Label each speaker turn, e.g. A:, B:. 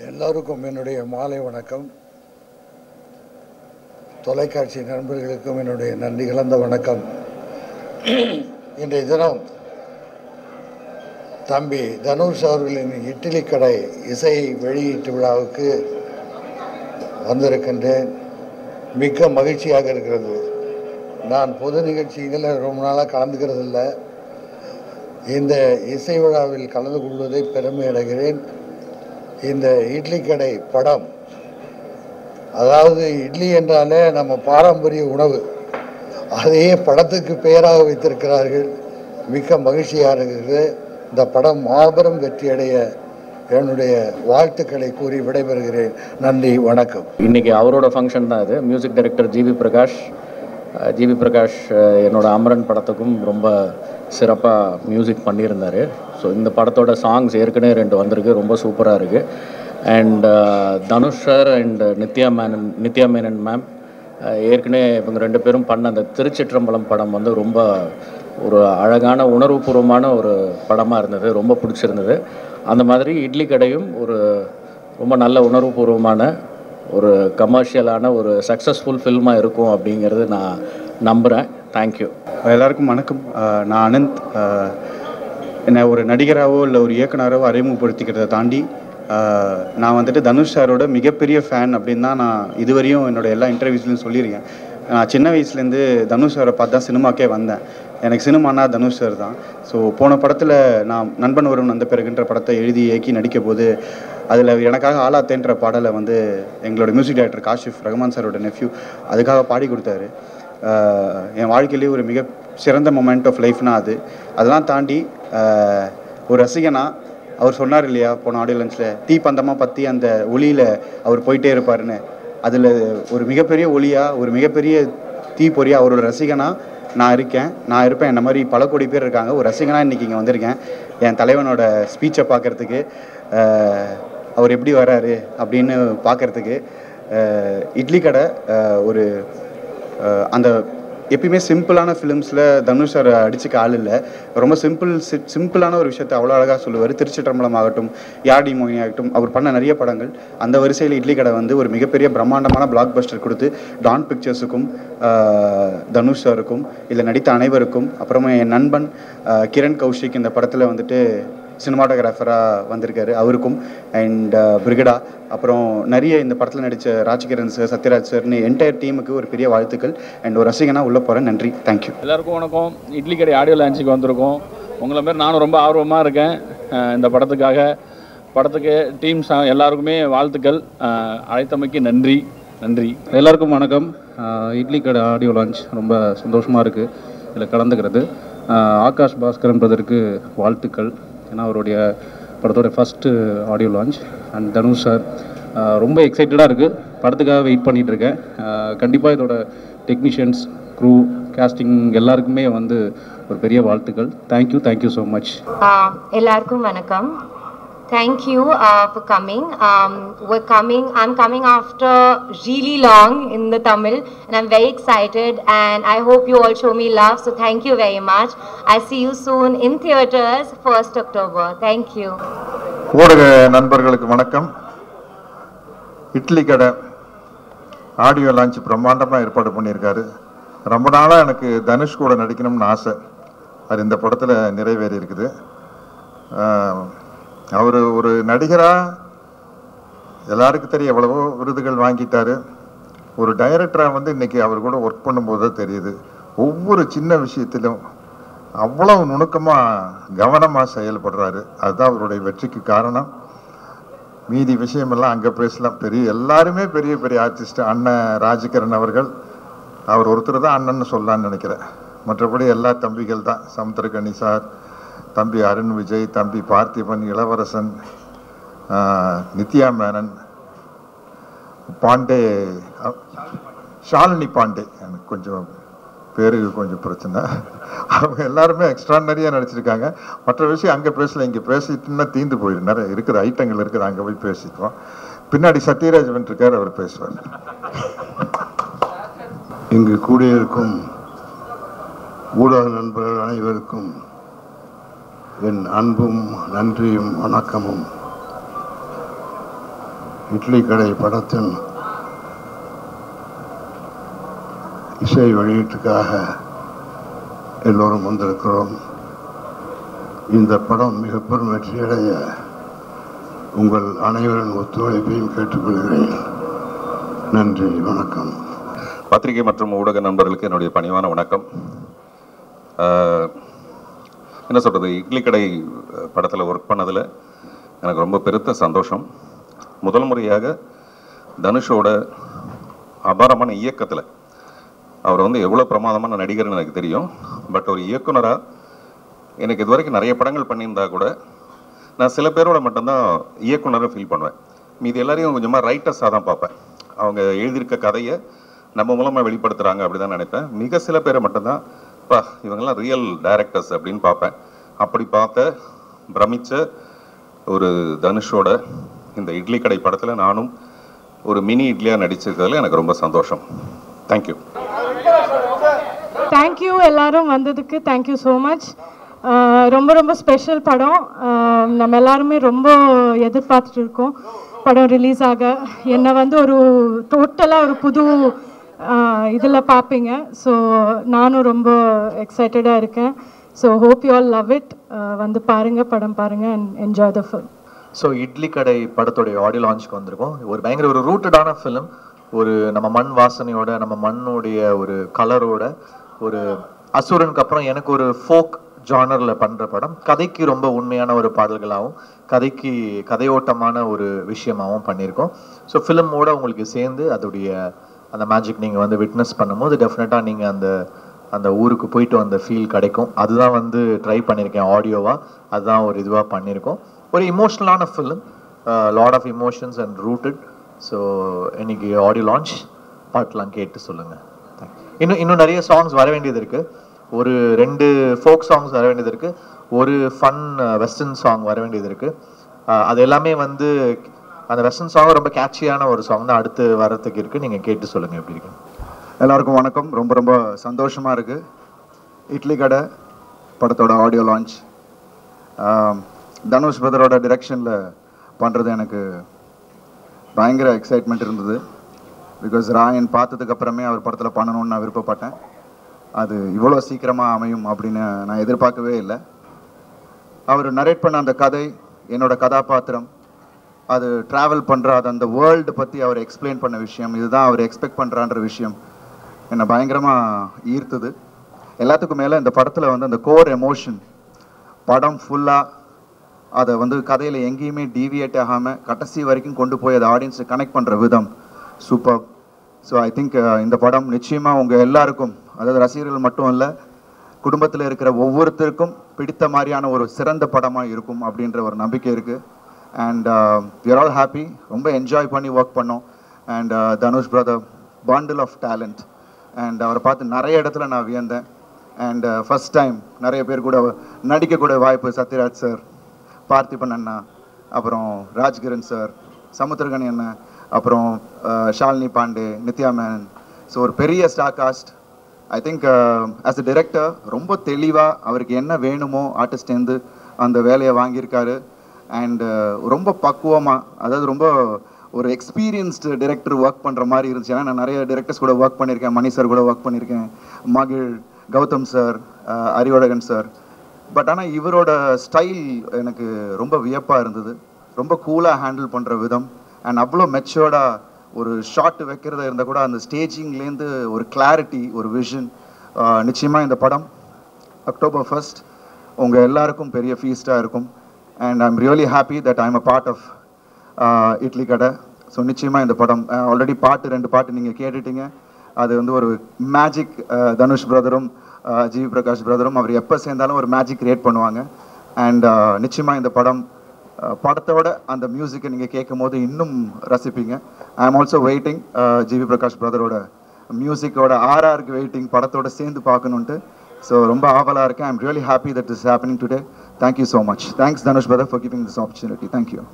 A: எல்லோருக்கும் என்னுடைய மாலை வணக்கம். தொலைக்காட்சி நண்பர்களுக்கும் என்னுடைய நன்றி கலந்த வணக்கம். இன்றைய தினம் தம்பி தனுஷ் அவர்களின் இட்லி கடை இசை வெளியீட்டு விழாவுக்கு வந்திருக்கின்றேன். மிக்க மகிழ்ச்சியாக இருக்கிறது. நான் பொது நிகழ்ச்சிகளில் ரொம்ப நாளாக கலந்துக்கிறது இல்லை. இந்த இசை விழாவில் கலந்து கொள்வதை பெருமை அடைகிறேன். இந்த இட்லி கடை படம், அதாவது இட்லி என்றாலே நம்ம பாரம்பரிய உணவு, அதையே படத்துக்கு பெயராக வைத்திருக்கிறார்கள். மிக்க மகிழ்ச்சியாக இருக்கிறது. இந்த படம் மாபெரும் வெற்றியடைய என்னுடைய வாழ்த்துக்களை கூறி விடைபெறுகிறேன். நன்றி, வணக்கம்.
B: இன்றைக்கி அவரோட ஃபங்க்ஷன் தான் இது. மியூசிக் டைரக்டர் ஜிவி பிரகாஷ் என்னோட அமரன் படத்துக்கும் ரொம்ப சிறப்பாக மியூசிக் பண்ணியிருந்தார். ஸோ இந்த படத்தோட சாங்ஸ் ஏற்கனவே 2 வந்திருக்கு, ரொம்ப சூப்பராக இருக்குது. And Dhanush sir and Nithya Menon ma'am ஏற்கனவே இவங்க 2 பேரும் பண்ண அந்த திருச்சிற்றம்பலம் படம் வந்து ரொம்ப ஒரு அழகான உணர்வுபூர்வமான ஒரு படமாக இருந்தது, ரொம்ப பிடிச்சிருந்தது. அந்த மாதிரி இட்லி கடையும் ஒரு ரொம்ப நல்ல உணர்வுபூர்வமான ஒரு கமர்ஷியலான ஒரு சக்ஸஸ்ஃபுல் ஃபில்மாக இருக்கும் அப்படிங்கிறது நான் நம்புகிறேன். தேங்க்யூ.
C: எல்லாருக்கும் வணக்கம். நான் அனந்த். என்னை ஒரு நடிகராகவோ இல்லை ஒரு இயக்குனராகவோ அறிமுகப்படுத்திக்கிறத தாண்டி நான் வந்துட்டு தனுஷ் சாரோட மிகப்பெரிய ஃபேன் அப்படின்னு தான் நான் இதுவரையும் என்னோடய எல்லா இன்டர்வியூஸ்லையும் சொல்லியிருக்கேன். நான் சின்ன வயசுலேருந்து தனுஷ் சாரை பார்த்து தான் சினிமாக்கே வந்தேன். எனக்கு சினிமானா தனுஷ் சார் தான். ஸோ போன படத்தில் நான் நண்பன் ஒருவன் வந்த பிறகுன்ற படத்தை எழுதி இயக்கி நடிக்க போது அதில் எனக்காக ஆலாத்தேன்ற பாடலை வந்து எங்களோட மியூசிக் டைரக்டர் காஷிஃப் ரஹ்மான் சாரோட நெஃப்யூ அதுக்காக பாடி கொடுத்தாரு. என் வாழ்க்கையிலேயே ஒரு மிக சிறந்த மொமெண்ட் ஆஃப் லைஃப்னா அதெல்லாம் தாண்டி ஒரு ரசிகனா அவர் சொன்னார் இல்லையா போன ஆடியோ லஞ்சில், தீப்பந்தமாக பற்றி அந்த ஒளியில் அவர் போயிட்டே இருப்பாருன்னு, அதில் ஒரு மிகப்பெரிய ஒளியாக ஒரு மிகப்பெரிய தீப்பொறியாக அவரோட ரசிகனாக நான் இருப்பேன். என்ன மாதிரி பல கோடி பேர் இருக்காங்க. ஒரு ரசிகனாக இன்றைக்கி இங்கே வந்திருக்கேன். என் தலைவனோட ஸ்பீச்சை பார்க்குறதுக்கு, அவர் எப்படி வராரு அப்படின்னு பார்க்குறதுக்கு. இட்லி கடை ஒரு அந்த எப்பயுமே சிம்பிளான ஃபிலிம்ஸில் தனுஷ் சார் அடிச்சுக்க ஆள் இல்லை. ரொம்ப சிம்பிளான ஒரு விஷயத்தை அவ்வளோ அழகாக சொல்லுவார். திருச்சிற்றம்பலம் ஆகட்டும், யாடி மோகினி ஆகட்டும், அவர் பண்ண நிறைய படங்கள். அந்த வரிசையில் இட்லி கடை வந்து ஒரு மிகப்பெரிய பிரம்மாண்டமான பிளாக் பஸ்டர் கொடுத்து டான் பிக்சர்ஸுக்கும் தனுஷ் சாருக்கும் இதில் நடித்த அனைவருக்கும், அப்புறமா என் நண்பன் கிரண் கௌஷிக் இந்த படத்தில் வந்துட்டு சினிமாட்டோகிராஃபராக வந்திருக்காரு, அவருக்கும். அண்ட் பிரிகடா, அப்புறம் நிறைய இந்த படத்தில் நடித்த ராஜ்கிரண் சார், சத்யராஜ் சார்னு என்டையர் டீமுக்கு ஒரு பெரிய வாழ்த்துக்கள். அண்ட் ஒரு ரசிகனாக உள்ளே போகிறேன். நன்றி, தேங்க்யூ.
D: எல்லாருக்கும் வணக்கம். இட்லி கடை ஆடியோ லான்ச்சுக்கு வந்திருக்கோம். உங்களை மாரி நானும் ரொம்ப ஆர்வமாக இருக்கேன் இந்த படத்துக்கு டீம்ஸ் எல்லாருக்குமே வாழ்த்துக்கள். அழைத்தமைக்கு நன்றி.
E: எல்லாருக்கும் வணக்கம். இட்லி கடை ஆடியோ லான்ச் ரொம்ப சந்தோஷமாக இருக்குது இதில் கலந்துக்கிறது. ஆகாஷ் பாஸ்கரன் பிரதருக்கு வாழ்த்துக்கள். ஏன்னா அவருடைய படத்தோட first audio launch. And Dhanush sir ரொம்ப எக்ஸைட்டடாக இருக்குது. படத்துக்காக வெயிட் பண்ணிகிட்ருக்கேன். கண்டிப்பாக இதோட டெக்னீஷியன்ஸ், க்ரூ, கேஸ்டிங் எல்லாருக்குமே வந்து ஒரு பெரிய வாழ்த்துக்கள். Thank you so much.
F: எல்லாருக்கும் வணக்கம். Thank you for coming. I'm coming after really long in the Tamil, and I'm very excited, and I hope you all show me love, so thank you very much. I'll see you soon in theaters 1st October. Thank you.
G: ஊடக நண்பர்களுக்கு வணக்கம். இட்லி கடை audio launch பிரம்மாண்டமாக ஏற்பாடு பண்ணியிருக்காரு. ரொம்ப நாளாக எனக்கு தனுஷ் கூட நடிக்கணும்னு ஆசை. அது இந்த படத்தில் நிறைவேறி இருக்குது. அவர் ஒரு நடிகராக எல்லாருக்கும் தெரியும், எவ்வளவோ விருதுகள் வாங்கிட்டார். ஒரு டைரக்டராக வந்து இன்றைக்கி அவர் கூட ஒர்க் பண்ணும்போது தான் தெரியுது, ஒவ்வொரு சின்ன விஷயத்திலும் அவ்வளவு நுணுக்கமாக கவனமாக செயல்படுறாரு. அதுதான் அவருடைய வெற்றிக்கு காரணம். மீதி விஷயமெல்லாம் அங்கே பேசலாம். எல்லாருமே பெரிய பெரிய ஆர்டிஸ்ட். அண்ணன் ராஜ்கிரண் அவர்கள், அவர் ஒருத்தர் தான் அண்ணன்னு சொல்லலான்னு நினைக்கிறேன். மற்றபடி எல்லா தம்பிகள் தான். சமுத்திரகனி சார், தம்பி அருண் விஜய், தம்பி பார்த்திபன், இளவரசன், நித்யா மேனன், பாண்டே, ஷாலினி பாண்டே, எனக்கு கொஞ்சம் பேருக்கு கொஞ்சம் பிரச்சனை. அவங்க எல்லாருமே எக்ஸ்ட்ரானரியாக நடிச்சிருக்காங்க. மற்ற விஷயம் அங்கே பேசல, இங்கே பேசிட்டுன்னா தீந்து போயிடும். நிறைய இருக்குது, ஐட்டங்கள் இருக்குது, அங்கே போய் பேசிக்குவோம். பின்னாடி சத்யராஜ் வந்துருக்கார், அவர் பேசுவார்.
H: இங்கு கூடியிருக்கும் ஊடக நண்பர்கள் அனைவருக்கும் என் அன்பும் நன்றியும் வணக்கமும். இட்லி கடை படத்தின் இசை வெளியீட்டுக்காக எல்லோரும் வந்திருக்கிறோம். இந்த படம் மிக பெரும் வெற்றியடைய உங்கள் அனைவரின் ஒத்துழைப்பையும் கேட்டுக்கொள்கிறேன். நன்றி, வணக்கம்.
I: பத்திரிகை மற்றும் ஊடக நண்பர்களுக்கு என்னுடைய பணிவான வணக்கம். என்ன சொல்கிறது, இட்லி கடை படத்தில் ஒர்க் பண்ணதில் எனக்கு ரொம்ப பெருத்த சந்தோஷம். முதல் முறையாக தனுஷோட அபாரமான இயக்கத்தில், அவர் வந்து எவ்வளோ பிரமாதமான நடிகர்னு எனக்கு தெரியும், பட் ஒரு இயக்குனராக எனக்கு இது வரைக்கும் நிறைய படங்கள் பண்ணியிருந்தா கூட நான் சில பேரோட மட்டும்தான் இயக்குனரை ஃபீல் பண்ணுவேன். மீது எல்லாரையும் கொஞ்சமாக ரைட்டர்ஸாக தான் பார்ப்பேன். அவங்க எழுதியிருக்க கதையை நம்ம மூலமாக வெளிப்படுத்துகிறாங்க அப்படி தான் நினைப்பேன். மிக சில பேரை மட்டும்தான் இவங்கெல்லாம் ரியல் டைரக்டர்ஸ் அப்படின்னு பார்ப்பேன். அப்படி பார்த்த பிரமிச்ச ஒரு தனுஷோட இந்த இட்லி கடை படத்தில் நானும் ஒரு மினி இட்லியாக நடிச்சிருக்கிறதுல எனக்கு ரொம்ப சந்தோஷம். தேங்க்யூ.
J: தேங்க்யூ எல்லாரும் வந்ததுக்கு. Thank you so much. ரொம்ப ரொம்ப ஸ்பெஷல் படம். நம்ம எல்லாருமே ரொம்ப எதிர்பார்த்துட்டு இருக்கோம் படம் ரிலீஸ் ஆக. என்னை வந்து ஒரு டோட்டலாக ஒரு புது இதில் பார்ப்பீங்க. ஸோ நானும் ரொம்ப எக்ஸைட்டடாக இருக்கேன். So hope you all love it. வந்து பாருங்கள், படம் பாருங்கள் and enjoy the film.
K: So idli கடை படத்தோடைய ஆடியோ லான்ச்சுக்கு வந்திருக்கோம். ஒரு பயங்கர ஒரு ரூட்டடான ஃபிலிம். ஒரு நம்ம மண் வாசனையோட, நம்ம மண்ணுடைய ஒரு கலரோட, ஒரு அசுரனுக்கு அப்புறம் எனக்கு ஒரு ஃபோக் ஜானரில் பண்ணுற படம். கதைக்கு ரொம்ப உண்மையான ஒரு பாடல்களாகவும் கதைக்கு கதையோட்டமான ஒரு விஷயமாகவும் பண்ணியிருக்கோம். ஸோ ஃபிலிமோட உங்களுக்கு சேர்ந்து அதோடைய அந்த மேஜிக் நீங்கள் வந்து விட்னஸ் பண்ணும்போது டெஃபினட்டாக நீங்கள் அந்த ஊருக்கு போயிட்டு வந்த ஃபீல் கிடைக்கும். அதுதான் வந்து ட்ரை பண்ணியிருக்கேன் ஆடியோவாக. அதுதான் ஒரு இதுவாக பண்ணியிருக்கோம். ஒரு இமோஷ்னலான film, lot of emotions and rooted. So இன்னைக்கு ஆடியோ லான்ச் பாட்டெலாம் கேட்டு சொல்லுங்கள். இன்னும் நிறைய சாங்ஸ் வர வேண்டியது இருக்குது. ஒரு 2 ஃபோக் சாங்ஸ் வர வேண்டியது இருக்குது. ஒரு ஃபன் வெஸ்டர்ன் சாங் வர வேண்டியது இருக்குது. அது எல்லாமே வந்து அந்த வெஸ்டர்ன் சாங் ரொம்ப கேட்சியான ஒரு சாங் தான் அடுத்து வரத்துக்கு இருக்குது. நீங்கள் கேட்டு சொல்லுங்கள் எப்படி இருக்கு.
C: எல்லாருக்கும் வணக்கம். ரொம்ப ரொம்ப சந்தோஷமாக இருக்குது. இட்லி கடை படத்தோட ஆடியோ லான்ச் தனுஷ் பிரதரோட டிரெக்ஷனில் பண்ணுறது எனக்கு பயங்கர எக்ஸைட்மெண்ட் இருந்தது. பிகாஸ் ராயன் பார்த்ததுக்கு அப்புறமே அவர் படத்தில் பண்ணணும்னு நான் விருப்பப்பட்டேன். அது இவ்வளோ சீக்கிரமாக அமையும் அப்படின்னு நான் எதிர்பார்க்கவே இல்லை. அவர் நரேட் பண்ண அந்த கதை, என்னோட கதாபாத்திரம், அது ட்ராவல் பண்ணுற அது அந்த வேர்ல்டு பற்றி அவர் எக்ஸ்பிளைன் பண்ண விஷயம், இதுதான் அவர் எக்ஸ்பெக்ட் பண்ணுறான்ற விஷயம் என்னை பயங்கரமாக ஈர்த்தது. எல்லாத்துக்கும் மேலே இந்த படத்தில் வந்து அந்த கோர் எமோஷன், படம் ஃபுல்லாக அதை வந்து கதையில் எங்கேயுமே டீவியேட் ஆகாமல் கடைசி வரைக்கும் கொண்டு போய் அதை ஆடியன்ஸை கனெக்ட் பண்ணுற விதம் சூப்பர். ஸோ ஐ திங்க் இந்த படம் நிச்சயமாக உங்கள் எல்லாருக்கும், அதாவது ரசிகர்கள் மட்டும் இல்லை, குடும்பத்தில் இருக்கிற ஒவ்வொருத்தருக்கும் பிடித்த மாதிரியான ஒரு சிறந்த படமாக இருக்கும் அப்படின்ற ஒரு நம்பிக்கை இருக்குது. And we are all happy. ரொம்ப என்ஜாய் பண்ணி ஒர்க் பண்ணோம். And Dhanush brother bundle of talent. And அவரை பார்த்து நிறைய இடத்துல நான் வியந்தேன். அண்ட் ஃபஸ்ட் டைம் நிறைய பேர் கூட நடிக்கக்கூட வாய்ப்பு, சத்யராஜ் சார், பார்த்திபன் அண்ணா, அப்புறம் ராஜ்கிரண் சார், சமுத்திரகனி அண்ணன், அப்புறம் ஷாலினி பாண்டே, நித்யா மேனன். ஸோ ஒரு பெரிய star cast. I think as a director ரொம்ப தெளிவாக அவருக்கு என்ன வேணுமோ ஆர்டிஸ்டேருந்து அந்த வேலையை வாங்கியிருக்காரு. அண்டு ரொம்ப பக்குவமாக, அதாவது ரொம்ப ஒரு எக்ஸ்பீரியன்ஸ்டு டிரெக்டர் ஒர்க் பண்ணுற மாதிரி இருந்துச்சு. ஏன்னா நான் நிறைய டிரெக்டர்ஸ் கூட ஒர்க் பண்ணியிருக்கேன். மணி சார் கூட ஒர்க் பண்ணியிருக்கேன், மகிழ், Gautham sir, Arivazhagan sir. But ஆனால் இவரோட ஸ்டைல் எனக்கு ரொம்ப வியப்பாக இருந்தது. ரொம்ப கூலாக ஹேண்டில் பண்ணுற விதம் அண்ட் அவ்வளோ மெச்சோர்டாக ஒரு ஷாட் வைக்கிறதா இருந்தால் கூட அந்த ஸ்டேஜிங்லேருந்து ஒரு கிளாரிட்டி, ஒரு விஷன். நிச்சயமாக இந்த படம் October 1st உங்கள் எல்லாருக்கும் பெரிய ஃபீஸ்டாக இருக்கும். And I'm really happy that I'm a part of Idli Kadai. So நிச்சயமாக இந்த படம் ஆல்ரெடி 2 பாட்டு நீங்கள் கேட்டுட்டீங்க. அது வந்து ஒரு மேஜிக். தனுஷ் பிரதரும் ஜிவி பிரகாஷ் பிரதரும் அவர் எப்போ சேர்ந்தாலும் ஒரு மேஜிக் கிரியேட் பண்ணுவாங்க. அண்ட் நிச்சயமாக இந்த படத்தோட அந்த மியூசிக்கை நீங்கள் கேட்கும் போது இன்னும் ரசிப்பீங்க. I am also waiting GV Prakash பிரதரோட மியூசிக்கோட RRக்கு வெயிட்டிங், படத்தோட சேர்ந்து பார்க்கணுன்ட்டு. ஸோ ரொம்ப ஆவலாக இருக்கேன். I am really happy that is happening today. Thank you so much. Thanks Dhanush brother for giving this opportunity. Thank you.